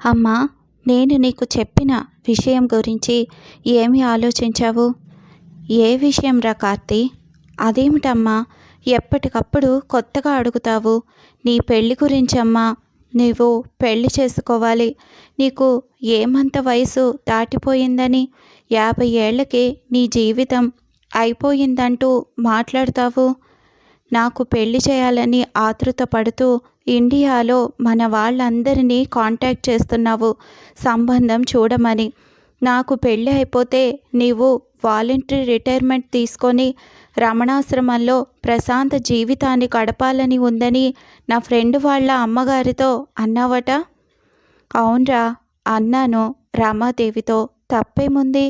అమ్మా, నేను నీకు చెప్పిన విషయం గురించి ఏమి ఆలోచించావు? ఏ విషయం రా కార్తీ? అదేమిటమ్మా ఎప్పటికప్పుడు కొత్తగా అడుగుతావు? నీ పెళ్ళి గురించమ్మా. నువ్వు పెళ్ళి చేసుకోవాలి. నీకు ఏమంత వయసు దాటిపోయిందని 50 ఏళ్లకి నీ జీవితం అయిపోయిందంటూ మాట్లాడతావు? నాకు పెళ్లి చేయాలని ఆతృత పడుతూ ఇండియాలో మన వాళ్ళందరినీ కాంటాక్ట్ చేస్తున్నావు సంబంధం చూడమని. నాకు పెళ్ళి అయిపోతే నీవు వాలంటరీ రిటైర్మెంట్ తీసుకొని రమణాశ్రమంలో ప్రశాంత జీవితాన్ని గడపాలని ఉందని నా ఫ్రెండ్ వాళ్ళ అమ్మగారితో అన్నావట. అవునరా, అన్నాను. రమాదేవితో తప్పేముంది?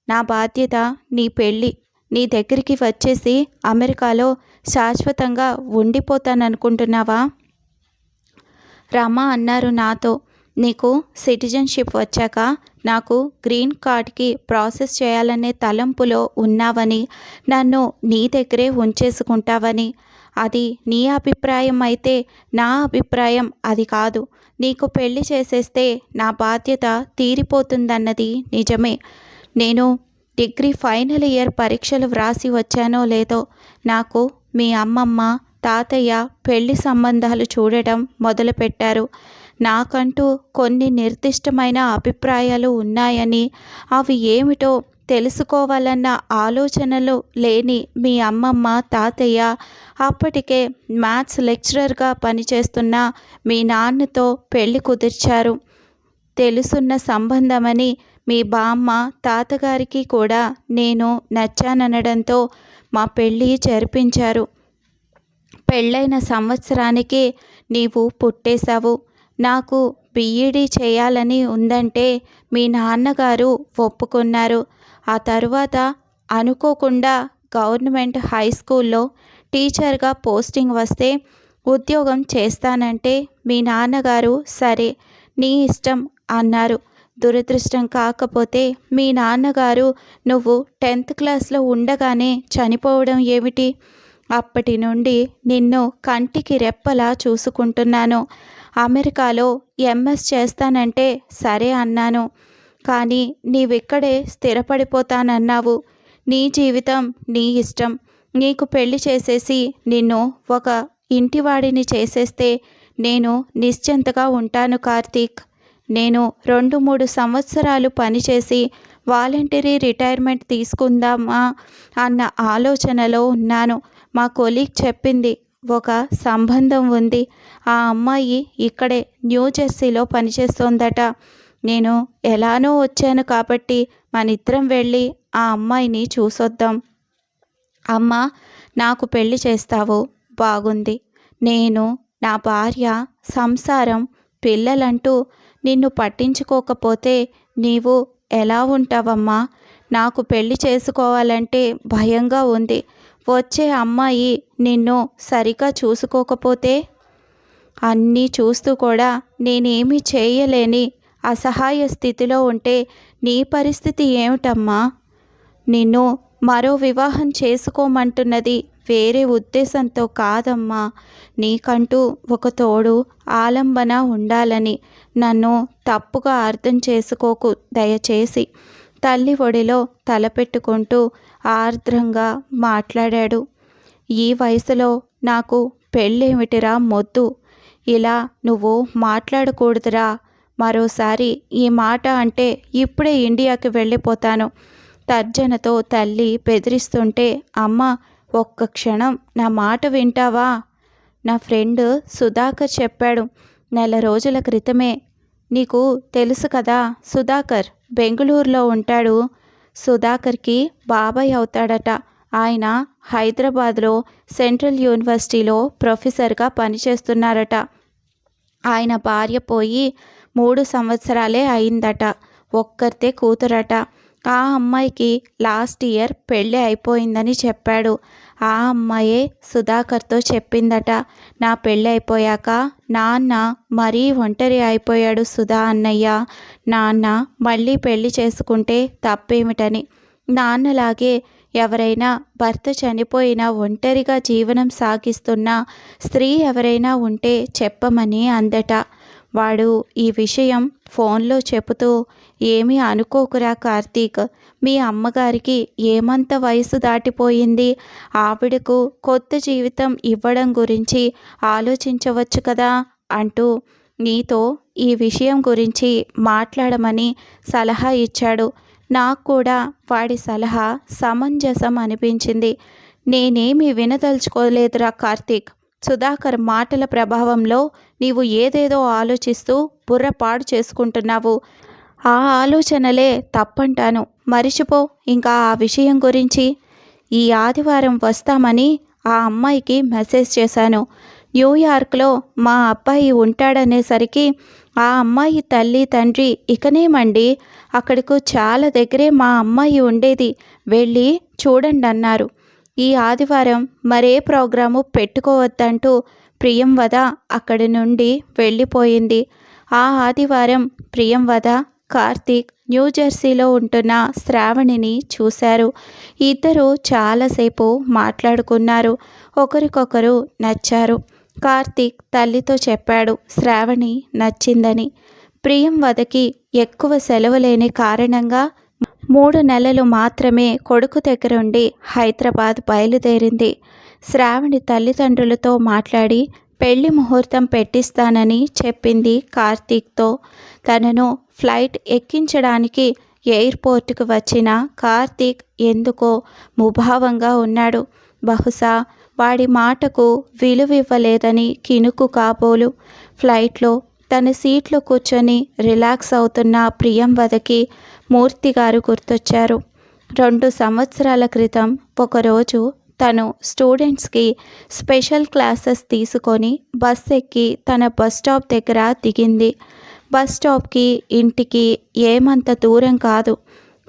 నా బాధ్యత నీ పెళ్ళి. నీ దగ్గరికి వచ్చేసి అమెరికాలో శాశ్వతంగా ఉండిపోతాననుకుంటున్నావా? రమ అన్నారు నాతో. నీకు సిటిజన్షిప్ వచ్చాక నాకు గ్రీన్ కార్డ్కి ప్రాసెస్ చేయాలనే తలంపులో ఉన్నావని, నన్ను నీ దగ్గరే ఉంచేసుకుంటావని. అది నీ అభిప్రాయం అయితే నా అభిప్రాయం అది కాదు. నీకు పెళ్లి చేసేస్తే నా బాధ్యత తీరిపోతుందన్నది నిజమే. నేను డిగ్రీ ఫైనల్ ఇయర్ పరీక్షలు వ్రాసి వచ్చానో లేదో నాకు మీ అమ్మమ్మ తాతయ్య పెళ్లి సంబంధాలు చూడటం మొదలుపెట్టారు. నాకంటూ కొన్ని నిర్దిష్టమైన అభిప్రాయాలు ఉన్నాయని, అవి ఏమిటో తెలుసుకోవాలన్న ఆలోచనలు లేని మీ అమ్మమ్మ తాతయ్య అప్పటికే మ్యాథ్స్ లెక్చరర్గా పనిచేస్తున్న మీ నాన్నతో పెళ్లి కుదిర్చారు. తెలుసున్న సంబంధమని మీ బామ్మ తాతగారికి కూడా నేను నచ్చాననడంతో మా పెళ్ళి జరిపించారు. పెళ్ళైన సంవత్సరానికి నీవు పుట్టేశావు. నాకు బీఈడీ చేయాలని ఉందంటే మీ నాన్నగారు ఒప్పుకున్నారు. ఆ తరువాత అనుకోకుండా గవర్నమెంట్ హై స్కూల్లో టీచర్గా పోస్టింగ్ వస్తే ఉద్యోగం చేస్తానంటే మీ నాన్నగారు సరే నీ ఇష్టం అన్నారు. దురదృష్టం కాకపోతే మీ నాన్నగారు నువ్వు 10th క్లాస్లో ఉండగానే చనిపోవడం ఏమిటి? అప్పటి నుండి నిన్ను కంటికి రెప్పలా చూసుకుంటున్నాను. అమెరికాలో ఎంఎస్ చేస్తానంటే సరే అన్నాను. కానీ నీవిక్కడే స్థిరపడిపోతానన్నావు. నీ జీవితం నీ ఇష్టం. నీకు పెళ్లి చేసేసి నిన్ను ఒక ఇంటివాడిని చేసేస్తే నేను నిశ్చింతగా ఉంటాను కార్తీక్. నేను 2-3 సంవత్సరాలు పనిచేసి వాలంటరీ రిటైర్మెంట్ తీసుకుందామా అన్న ఆలోచనలో ఉన్నాను. మా కొలీగ్ చెప్పింది, ఒక సంబంధం ఉంది. ఆ అమ్మాయి ఇక్కడే న్యూజెర్సీలో పనిచేస్తోందట. నేను ఎలానో వచ్చాను కాబట్టి మనిద్దరం వెళ్ళి ఆ అమ్మాయిని చూసొద్దాం. అమ్మ, నాకు పెళ్లి చేస్తావు, బాగుంది. నేను, నా భార్య, సంసారం, పిల్లలంటూ నిన్ను పట్టించుకోకపోతే నీవు ఎలా ఉంటావమ్మా? నాకు పెళ్లి చేసుకోవాలంటే భయంగా ఉంది. వచ్చే అమ్మాయి నిన్ను సరిగా చూసుకోకపోతే? అన్నీ చూస్తూ కూడా నేనేమీ చేయలేని అసహాయ స్థితిలో ఉంటే నీ పరిస్థితి ఏమిటమ్మా? నిన్ను మరో వివాహం చేసుకోమంటున్నది వేరే ఉద్దేశంతో కాదమ్మా. నీకంటూ ఒక తోడు ఆలంబన ఉండాలని. నన్ను తప్పుగా అర్థం చేసుకోకు దయచేసి. తల్లి ఒడిలో తలపెట్టుకుంటూ ఆర్ద్రంగా మాట్లాడాడు. ఈ వయసులో నాకు పెళ్ళేమిటిరా మొద్దు. ఇలా నువ్వు మాట్లాడకూడదురా. మరోసారి ఈ మాట అంటే ఇప్పుడే ఇండియాకి వెళ్ళిపోతాను. తర్జనతో తల్లి బెదిరిస్తుంటే, అమ్మ ఒక్క క్షణం నా మాట వింటావా? నా ఫ్రెండ్ సుధాకర్ చెప్పాడు 4 రోజుల క్రితమే. నీకు తెలుసు కదా సుధాకర్, బెంగళూరులో ఉంటాడు. సుధాకర్కి బాబాయ్ అవుతాడట. ఆయన హైదరాబాద్లో సెంట్రల్ యూనివర్సిటీలో ప్రొఫెసర్గా పనిచేస్తున్నారట. ఆయన భార్య పోయి 3 సంవత్సరాలే అయిందట. ఒక్కరితే కూతురట. ఆ అమ్మాయికి లాస్ట్ ఇయర్ పెళ్ళి అయిపోయిందని చెప్పాడు. ఆ అమ్మాయే సుధాకర్తో చెప్పిందట, నా పెళ్ళి అయిపోయాక నాన్న మరీ ఒంటరి అయిపోయాడు సుధా అన్నయ్య. నాన్న మళ్ళీ పెళ్లి చేసుకుంటే తప్పేమిటని. నాన్నలాగే ఎవరైనా భర్త చనిపోయినా ఒంటరిగా జీవనం సాగిస్తున్న స్త్రీ ఎవరైనా ఉంటే చెప్పమని అందట. వాడు ఈ విషయం ఫోన్లో చెబుతూ, "ఏమీ అనుకోకురా కార్తీక్, మీ అమ్మగారికి ఏమంత వయసు దాటిపోయింది, ఆవిడకు కొత్త జీవితం ఇవ్వడం గురించి ఆలోచించవచ్చు కదా" అంటూ నీతో ఈ విషయం గురించి మాట్లాడమని సలహా ఇచ్చాడు. నాకు కూడా వాడి సలహా సమంజసం అనిపించింది. నేనేమీ వినదలుచుకోలేదురా కార్తీక్. సుధాకర్ మాటల ప్రభావంలో నీవు ఏదేదో ఆలోచిస్తూ బుర్రపాడు చేసుకుంటున్నావు. ఆ ఆలోచనలే తప్పంటాను. మరిచిపో ఇంకా ఆ విషయం గురించి. ఈ ఆదివారం వస్తామని ఆ అమ్మాయికి మెసేజ్ చేశాను. న్యూయార్క్లో మా అబ్బాయి ఉంటాడనేసరికి ఆ అమ్మాయి తల్లి తండ్రి ఇకనేమండి, అక్కడకు చాలా దగ్గరే మా అమ్మాయి ఉండేది, వెళ్ళి చూడండి అన్నారు. ఈ ఆదివారం మరే ప్రోగ్రాము పెట్టుకోవద్దంటూ ప్రియంవద అక్కడి నుండి వెళ్ళిపోయింది. ఆ ఆదివారం ప్రియంవద, కార్తీక్ న్యూజెర్సీలో ఉంటున్న శ్రావణిని చూశారు. ఇద్దరు చాలాసేపు మాట్లాడుకున్నారు. ఒకరికొకరు నచ్చారు. కార్తీక్ తల్లితో చెప్పాడు శ్రావణి నచ్చిందని. ప్రియంవదకి ఎక్కువ సెలవులేని కారణంగా 3 నెలలు మాత్రమే కొడుకు దగ్గరుండి హైదరాబాద్ బయలుదేరింది. శ్రావణి తల్లిదండ్రులతో మాట్లాడి పెళ్లి ముహూర్తం పెట్టిస్తానని చెప్పింది కార్తీక్తో. తనను ఫ్లైట్ ఎక్కించడానికి ఎయిర్పోర్టుకు వచ్చిన కార్తీక్ ఎందుకో ముభావంగా ఉన్నాడు. బహుశా వాడి మాటకు విలువివ్వలేదని కినుకు కాబోలు. ఫ్లైట్లో తన సీట్లో కూర్చొని రిలాక్స్ అవుతున్న ప్రియంవదకి మూర్తిగారు గుర్తొచ్చారు. 2 సంవత్సరాల క్రితం ఒకరోజు తను స్టూడెంట్స్కి స్పెషల్ క్లాసెస్ తీసుకొని బస్ ఎక్కి తన బస్ స్టాప్ దగ్గర దిగింది. బస్ స్టాప్కి ఇంటికి ఏమంత దూరం కాదు,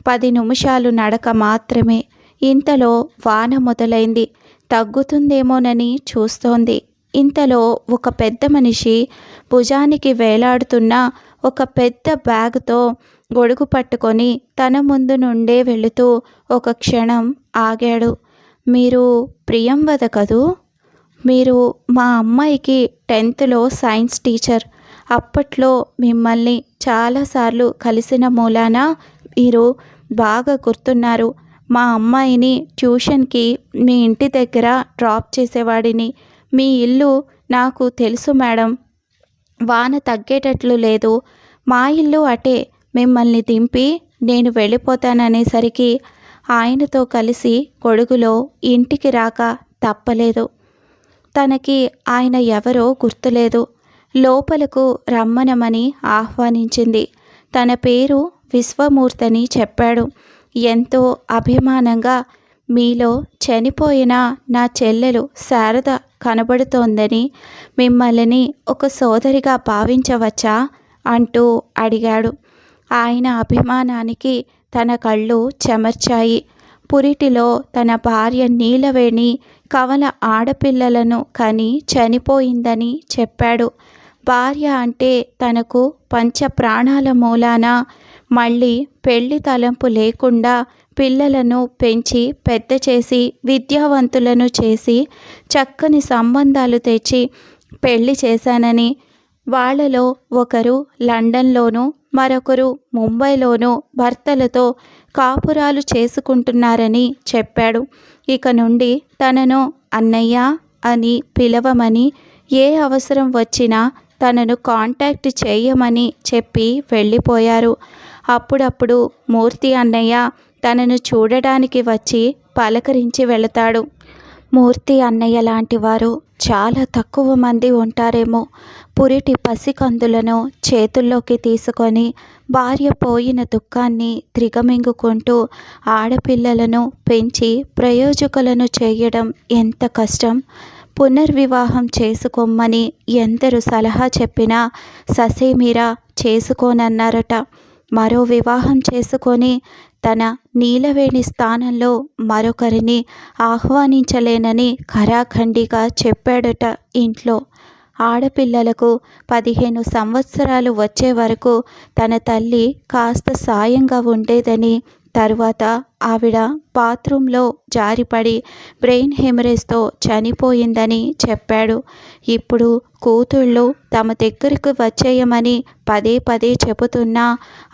10 నిమిషాలు నడక మాత్రమే. ఇంతలో వాన మొదలైంది. తగ్గుతుందేమోనని చూస్తోంది. ఇంతలో ఒక పెద్ద మనిషి భుజానికి వేలాడుతున్న ఒక పెద్ద బ్యాగ్తో గొడుగు పట్టుకొని తన ముందు నుండే వెళుతూ ఒక క్షణం ఆగాడు. "మీరు ప్రియంవద కదూ? మీరు మా అమ్మాయికి 10th సైన్స్ టీచర్. అప్పట్లో మిమ్మల్ని చాలాసార్లు కలిసిన మూలాన మీరు బాగా గుర్తున్నారు. మా అమ్మాయిని ట్యూషన్కి మీ ఇంటి దగ్గర డ్రాప్ చేసేవాడిని. మీ ఇల్లు నాకు తెలుసు మేడం. వాన తగ్గేటట్లు లేదు. మా ఇల్లు అటే. మిమ్మల్ని దింపి నేను వెళ్ళిపోతాననేసరికి ఆయనతో కలిసి గొడుగులో ఇంటికి రాక తప్పలేదు. తనకి ఆయన ఎవరో గుర్తులేదు. లోపలకు రమ్మనమని ఆహ్వానించింది. తన పేరు విశ్వమూర్తని చెప్పాడు. ఎంతో అభిమానంగా, "మీలో చనిపోయిన నా చెల్లెలు శారద కనబడుతోందని, మిమ్మల్ని ఒక సోదరిగా భావించవచ్చా" అంటూ అడిగాడు. ఆయన అభిమానానికి తన కళ్ళు చెమర్చాయి. పురిటిలో తన భార్య నీలవేణి కవల ఆడపిల్లలను కని చనిపోయిందని చెప్పాడు. భార్య అంటే తనకు పంచ ప్రాణాల మూలాన మళ్ళీ పెళ్లి తలంపు లేకుండా పిల్లలను పెంచి పెద్ద చేసి విద్యావంతులను చేసి చక్కని సంబంధాలు తెచ్చి పెళ్లి చేశానని, వాళ్ళలో ఒకరు లండన్లోనూ మరొకరు ముంబైలోనూ భర్తలతో కాపురాలు చేసుకుంటున్నారని చెప్పాడు. ఇక నుండి తనను అన్నయ్య అని పిలవమని, ఏ అవసరం వచ్చినా తనను కాంటాక్ట్ చేయమని చెప్పి వెళ్ళిపోయారు. అప్పుడప్పుడు మూర్తి అన్నయ్య తనను చూడడానికి వచ్చి పలకరించి వెళతాడు. మూర్తి అన్నయ్య లాంటి వారు చాలా తక్కువ మంది ఉంటారేమో. పురిటి పసికందులను చేతుల్లోకి తీసుకొని భార్య పోయిన దుఃఖాన్ని త్రిగమింగుకుంటూ ఆడపిల్లలను పెంచి ప్రయోజకులను చేయడం ఎంత కష్టం. పునర్వివాహం చేసుకోమని ఎందరు సలహా చెప్పినా ససేమిరా చేసుకోనన్నారట. మరో వివాహం చేసుకొని తన నీలవేణి స్థానంలో మరొకరిని ఆహ్వానించలేనని ఖరాఖండిగా చెప్పాడట ఇంట్లో. ఆడపిల్లలకు 15 సంవత్సరాలు వచ్చే వరకు తన తల్లి కాస్త సాయంగా ఉండేదని తరువాత ఆవిడ బాత్రూంలో జారిపడి బ్రెయిన్ హెమరేజ్తో చనిపోయిందని చెప్పాడు. ఇప్పుడు కూతుళ్ళు తమ దగ్గరకు వచ్చేయమని పదే పదే చెబుతున్నా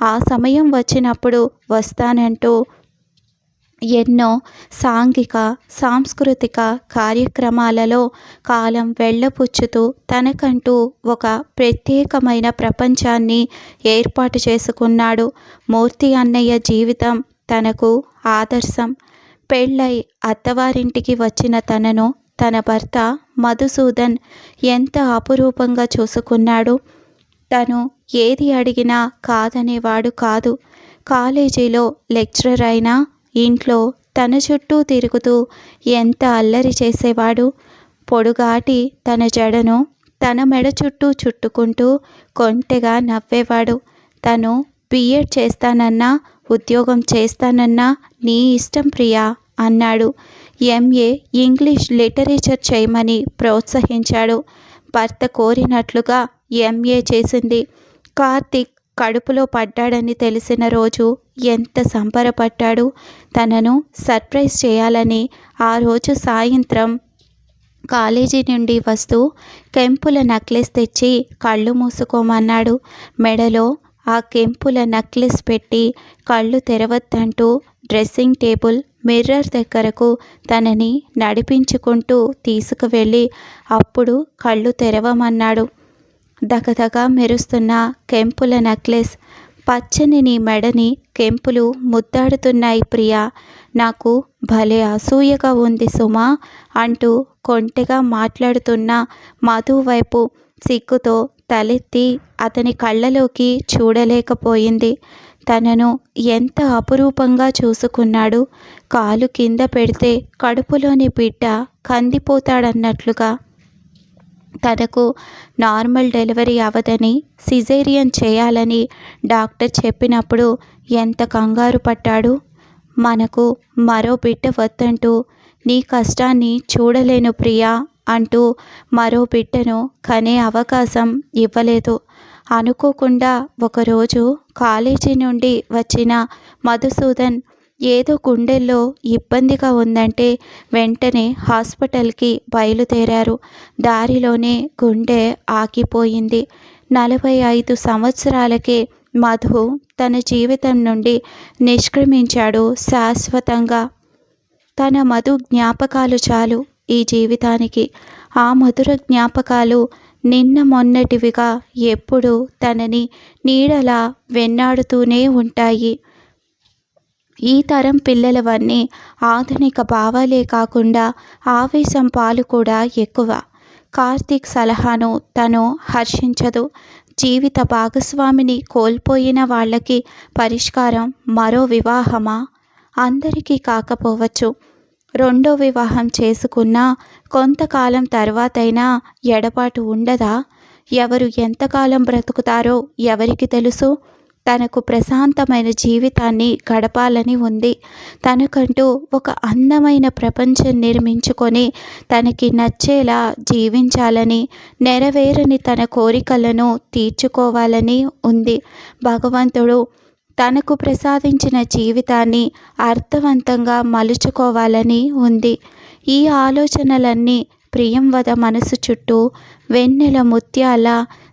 ఆ సమయం వచ్చినప్పుడు వస్తానంటూ ఎన్నో సాంఘిక సాంస్కృతిక కార్యక్రమాలలో కాలం వెళ్ళపుచ్చుతూ తనకంటూ ఒక ప్రత్యేకమైన ప్రపంచాన్ని ఏర్పాటు చేసుకున్నాడు. మూర్తి అన్నయ్య జీవితం తనకు ఆదర్శం. పెళ్ళై అత్తవారింటికి వచ్చిన తనను తన భర్త మధుసూదన్ ఎంత అపురూపంగా చూసుకున్నాడు. తను ఏది అడిగినా కాదనేవాడు కాదు. కాలేజీలో లెక్చరర్ అయినా ఇంట్లో తన చుట్టూ తిరుగుతూ ఎంత అల్లరి చేసేవాడు. పొడుగాటి తన జడను తన మెడ చుట్టూ చుట్టుకుంటూ కొంటెగా నవ్వేవాడు. తను బిఎడ్ చేస్తానన్నా ఉద్యోగం చేస్తానన్నా నీ ఇష్టం ప్రియా అన్నాడు. ఎంఏ ఇంగ్లీష్ లిటరేచర్ చేయమని ప్రోత్సహించాడు. భర్త కోరినట్లుగా ఎంఏ చేసింది. కార్తీక్ కడుపులో పడ్డాడని తెలిసిన రోజు ఎంత సంబరపడ్డాడు. తనను సర్ప్రైజ్ చేయాలని ఆ రోజు సాయంత్రం కాలేజీ నుండి వస్తూ కెంపుల నెక్లెస్ తెచ్చి కళ్ళు మూసుకోమన్నాడు. మెడలో ఆ కెంపుల నెక్లెస్ పెట్టి కళ్ళు తెరవద్దంటూ డ్రెస్సింగ్ టేబుల్ మిర్రర్ దగ్గరకు తనని నడిపించుకుంటూ తీసుకువెళ్ళి అప్పుడు కళ్ళు తెరవమన్నాడు. దగదగా మెరుస్తున్న కెంపుల నెక్లెస్. పచ్చని నీ మెడని కెంపులు ముద్దాడుతున్నాయి ప్రియా. నాకు భలే అసూయగా ఉంది సుమా అంటూ కొంటెగా మాట్లాడుతున్న మధు వైపు సిగ్గుతో తలెత్తి అతని కళ్ళలోకి చూడలేకపోయింది. తనను ఎంత అపురూపంగా చూసుకున్నాడు. కాలు కింద పెడితే కడుపులోని బిడ్డ కందిపోతాడన్నట్లుగా. తనకు నార్మల్ డెలివరీ అవదని సిజేరియన్ చేయాలని డాక్టర్ చెప్పినప్పుడు ఎంత కంగారు పడ్డాడు. మనకు మరో బిడ్డ వద్దంటూ నీ కష్టాన్ని చూడలేను ప్రియా అంటూ మరో బిడ్డను కనే అవకాశం ఇవ్వలేదు. అనుకోకుండా ఒకరోజు కాలేజీ నుండి వచ్చిన మధుసూదన్ ఏదో గుండెల్లో ఇబ్బందిగా ఉందంటే వెంటనే హాస్పిటల్కి బయలుదేరారు. దారిలోనే గుండె ఆగిపోయింది. 45 సంవత్సరాలకే మధు తన జీవితం నుండి నిష్క్రమించాడు శాశ్వతంగా. తన మధు జ్ఞాపకాలు చాలు ఈ జీవితానికి. ఆ మధుర జ్ఞాపకాలు నిన్న మొన్నటివిగా ఎప్పుడూ తనని నీడలా వెన్నాడుతూనే ఉంటాయి. ఈ తరం పిల్లలవన్నీ ఆధునిక భావాలే కాకుండా ఆవేశం పాలు కూడా ఎక్కువ. కార్తీక్ సలహాను తను హర్షించదు. జీవిత భాగస్వామిని కోల్పోయిన వాళ్ళకి పరిష్కారం మరో వివాహమా? అందరికీ కాకపోవచ్చు. రెండో వివాహం చేసుకున్నా కొంతకాలం తర్వాతైనా ఎడబాటు ఉండదా? ఎవరు ఎంతకాలం బ్రతుకుతారో ఎవరికి తెలుసు? తనకు ప్రశాంతమైన జీవితాన్ని గడపాలని ఉంది. తనకంటూ ఒక అందమైన ప్రపంచం నిర్మించుకొని తనకి నచ్చేలా జీవించాలని, నెరవేరని తన కోరికలను తీర్చుకోవాలని ఉంది. భగవంతుడు తనకు ప్రసాదించిన జీవితాన్ని అర్థవంతంగా మలుచుకోవాలని ఉంది. ఈ ఆలోచనలన్నీ ప్రియంవద మనసు చుట్టూ వెన్నెల ముత్యాల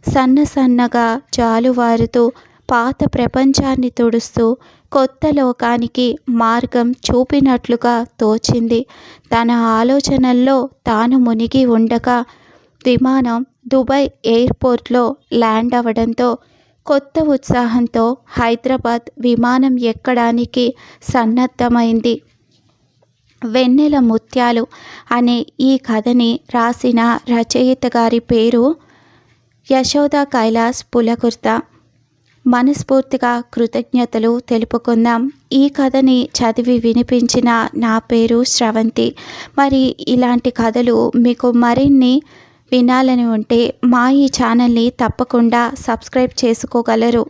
సన్నసన్నగా జాలువారుతూ పాత ప్రపంచాన్ని తుడుస్తూ కొత్త లోకానికి మార్గం చూపినట్లుగా తోచింది. తన ఆలోచనల్లో తాను మునిగి ఉండగా విమానం దుబాయ్ ఎయిర్పోర్ట్లో ల్యాండ్ అవ్వడంతో కొత్త ఉత్సాహంతో హైదరాబాద్ విమానం ఎక్కడానికి సన్నద్ధమైంది. వెన్నెల ముత్యాలు అనే ఈ కథని రాసిన రచయిత గారి పేరు యశోద కైలాస్ పులకుర్త. మనస్ఫూర్తిగా కృతజ్ఞతలు తెలుపుకుందాం. ఈ కథని చదివి వినిపించిన నా పేరు శ్రవంతి. మరి ఇలాంటి కథలు మీకు మరిన్ని వినాలని ఉంటే మా ఈ ఛానల్ని తప్పకుండా సబ్స్క్రైబ్ చేసుకోగలరు.